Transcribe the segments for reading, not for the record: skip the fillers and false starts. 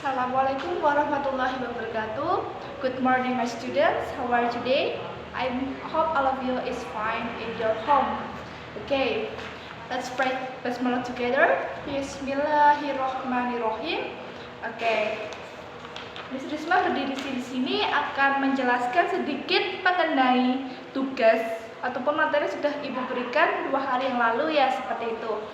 Assalamualaikum warahmatullahi wabarakatuh. Good morning, my students. How are you today? I hope all of you is fine in your home. Okay, let's pray basmalah together. Bismillahirrohmanirrohim. Okay, Miss Risma berdiri di sini akan menjelaskan sedikit mengenai tugas ataupun materi yang sudah Ibu berikan 2 hari yang lalu ya, seperti itu.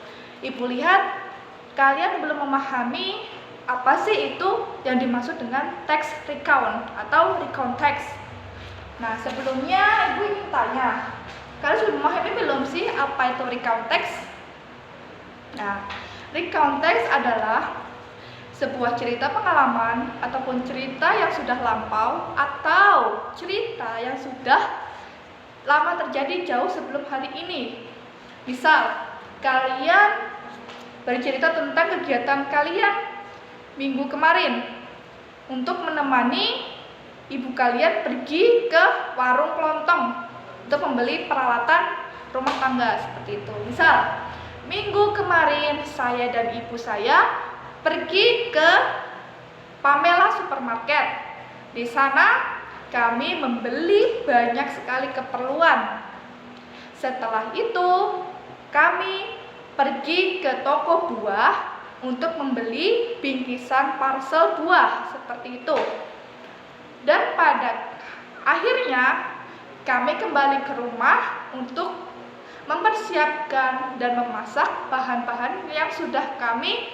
Ibu lihat kalian belum memahami apa sih itu yang dimaksud dengan text recount atau recount text. Nah, sebelumnya Ibu ingin tanya, kalian sudah memahami belum sih apa itu recount text? Nah, recount text adalah sebuah cerita pengalaman ataupun cerita yang sudah lampau atau cerita yang sudah lama terjadi jauh sebelum hari ini. Misal, kalian bercerita tentang kegiatan kalian minggu kemarin untuk menemani ibu kalian pergi ke warung kelontong untuk membeli peralatan rumah tangga, seperti itu. Misal, minggu kemarin saya dan ibu saya pergi ke Pamela Supermarket. Di sana kami membeli banyak sekali keperluan. Setelah itu kami pergi ke toko buah untuk membeli bingkisan parcel buah, seperti itu. Dan pada akhirnya kami kembali ke rumah untuk mempersiapkan dan memasak bahan-bahan yang sudah kami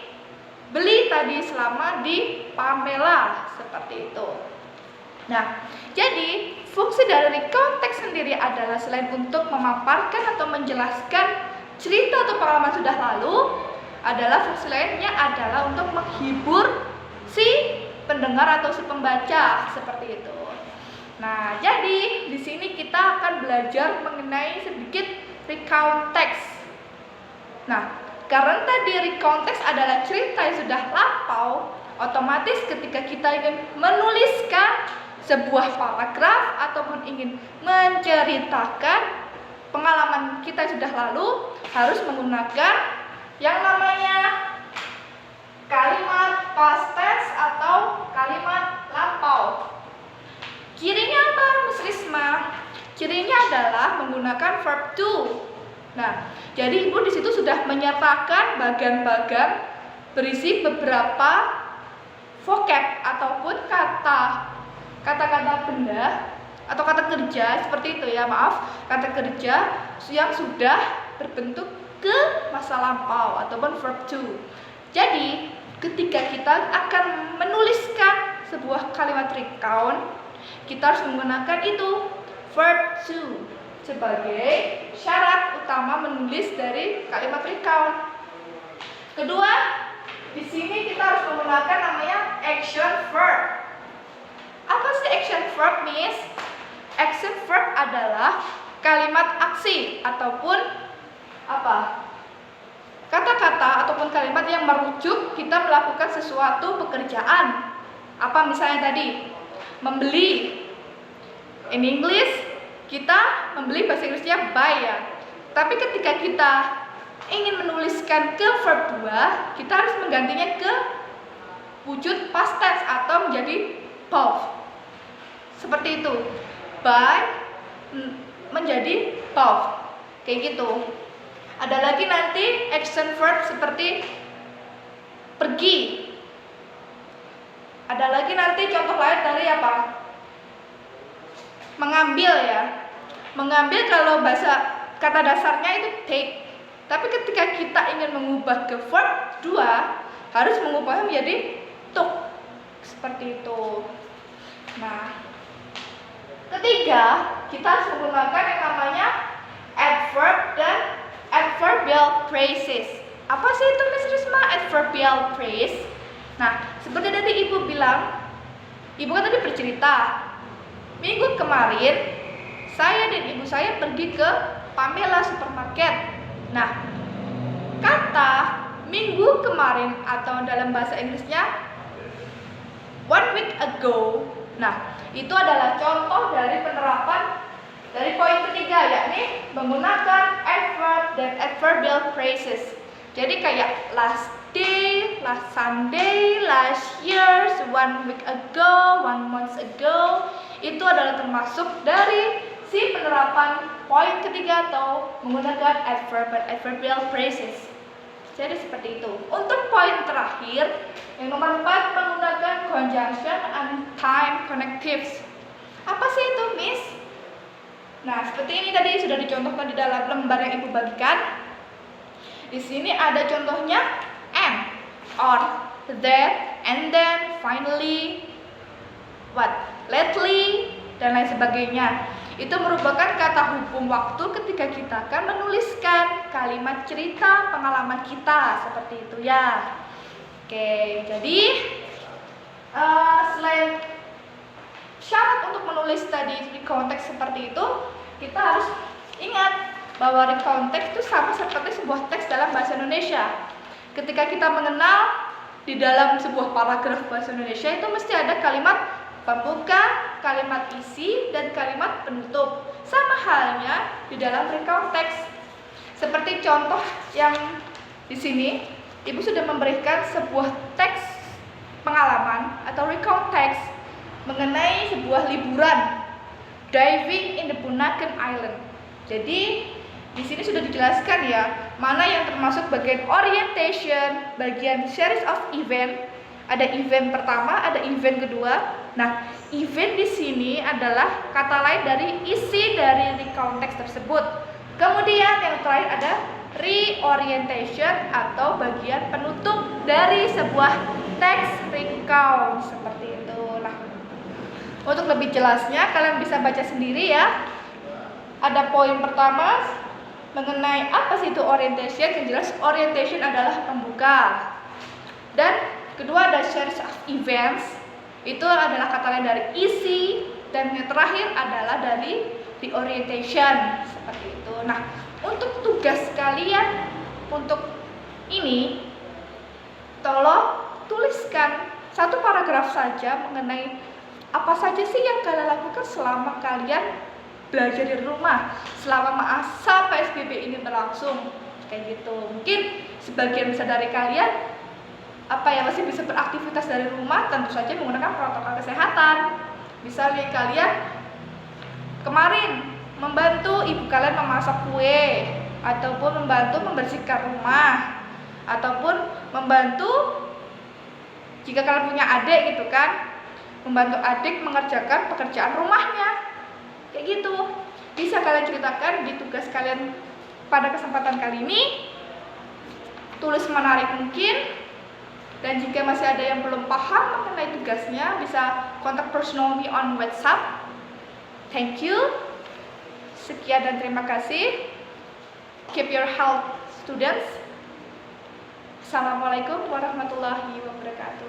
beli tadi selama di Pamela, seperti itu. Nah, jadi fungsi dari konteks sendiri adalah selain untuk memaparkan atau menjelaskan cerita atau pengalaman sudah lalu, adalah fungsi lainnya adalah untuk menghibur si pendengar atau si pembaca, seperti itu. Nah, jadi di sini kita akan belajar mengenai sedikit recount text. Nah, karena tadi recount text adalah cerita yang sudah lampau, otomatis ketika kita ingin menuliskan sebuah paragraf ataupun ingin menceritakan pengalaman kita yang sudah lalu, harus menggunakan yang namanya kalimat past tense atau kalimat lampau. Cirinya apa, Miss Risma? Cirinya adalah menggunakan verb to. Nah, jadi Ibu di situ sudah menyertakan bagian-bagian berisi beberapa vocab ataupun kata-kata benda atau kata kerja, seperti itu ya, maaf, kata kerja yang sudah berbentuk ke masa lampau ataupun verb to. Jadi, ketika kita akan menuliskan sebuah kalimat recount, kita harus menggunakan itu verb to sebagai syarat utama menulis dari kalimat recount. Kedua, di sini kita harus menggunakan namanya action verb. Apa sih action verb, Miss? Action verb adalah kalimat aksi ataupun kata-kata ataupun kalimat yang merujuk kita melakukan sesuatu pekerjaan. Apa misalnya tadi? Membeli. In English, kita membeli bahasa Inggrisnya buy ya. Tapi ketika kita ingin menuliskan ke verb 2, kita harus menggantinya ke wujud past tense atau menjadi bought. Seperti itu. Buy menjadi bought. Kayak gitu. Ada lagi nanti action verb seperti pergi. Ada lagi nanti contoh lain dari apa? Mengambil ya. Mengambil kalau bahasa kata dasarnya itu take. Tapi ketika kita ingin mengubah ke verb 2, harus mengubahnya menjadi took. Seperti itu. Nah, ketiga, kita harus menggunakan yang namanya adverb dan adverbial phrases. Apa sih itu, Miss Risma, adverbial phrase? Nah, seperti tadi Ibu bilang, Ibu kan tadi bercerita, minggu kemarin saya dan ibu saya pergi ke Pamela Supermarket. Nah, kata minggu kemarin atau dalam bahasa Inggrisnya 1 week ago. Nah, itu adalah contoh dari penerapan dari poin ketiga, yakni menggunakan adverb dan adverbial phrases. Jadi kayak last day, last Sunday, last year, 1 week ago, 1 month ago. Itu adalah termasuk dari si penerapan poin ketiga atau menggunakan adverbial phrases. Jadi seperti itu. Untuk poin terakhir, yang nomor 4, menggunakan conjunction and time connectives. Apa sih itu, Miss? Nah, seperti ini tadi sudah dicontohkan di dalam lembar yang Ibu bagikan. Di sini ada contohnya and, or, that, and then, finally, what, lately, dan lain sebagainya. Itu merupakan kata hubung waktu ketika kita akan menuliskan kalimat cerita pengalaman kita, seperti itu ya. Oke, jadi selain syarat untuk menulis tadi di konteks seperti itu, kita harus ingat bahwa recontext itu sama seperti sebuah teks dalam bahasa Indonesia. Ketika kita mengenal di dalam sebuah paragraf bahasa Indonesia itu mesti ada kalimat pembuka, kalimat isi, dan kalimat penutup. Sama halnya di dalam recontext. Seperti contoh yang di sini, Ibu sudah memberikan sebuah teks pengalaman atau recontext mengenai sebuah liburan diving in the Bunaken Island. Jadi di sini sudah dijelaskan ya, mana yang termasuk bagian orientation, bagian series of event. Ada event pertama, ada event kedua. Nah, event di sini adalah kata lain dari isi dari recontext tersebut. Kemudian yang terakhir ada reorientation atau bagian penutup dari sebuah teks recount seperti itu. Nah, untuk lebih jelasnya kalian bisa baca sendiri ya. Ada poin pertama mengenai apa sih itu orientation. Yang jelas orientation adalah pembuka. Dan kedua ada series of events. Itu adalah kata lain dari isi. Dan yang terakhir adalah dari reorientation seperti itu. Nah, untuk tugas kalian untuk ini, tolong tuliskan satu paragraf saja mengenai apa saja sih yang kalian lakukan selama kalian belajar di rumah, selama masa PSBB ini berlangsung, kayak gitu. Mungkin sebagian besar dari kalian masih bisa beraktivitas dari rumah, tentu saja menggunakan protokol kesehatan. Misalnya kalian kemarin membantu ibu kalian memasak kue, ataupun membantu membersihkan rumah, ataupun membantu jika kalian punya adik gitu kan, membantu adik mengerjakan pekerjaan rumahnya, kayak gitu. Bisa kalian ceritakan di tugas kalian pada kesempatan kali ini. Tulis menarik mungkin. Dan jika masih ada yang belum paham mengenai tugasnya, bisa kontak personal me on WhatsApp. Thank you. Sekian dan terima kasih. Keep your health, students. Assalamualaikum warahmatullahi wabarakatuh.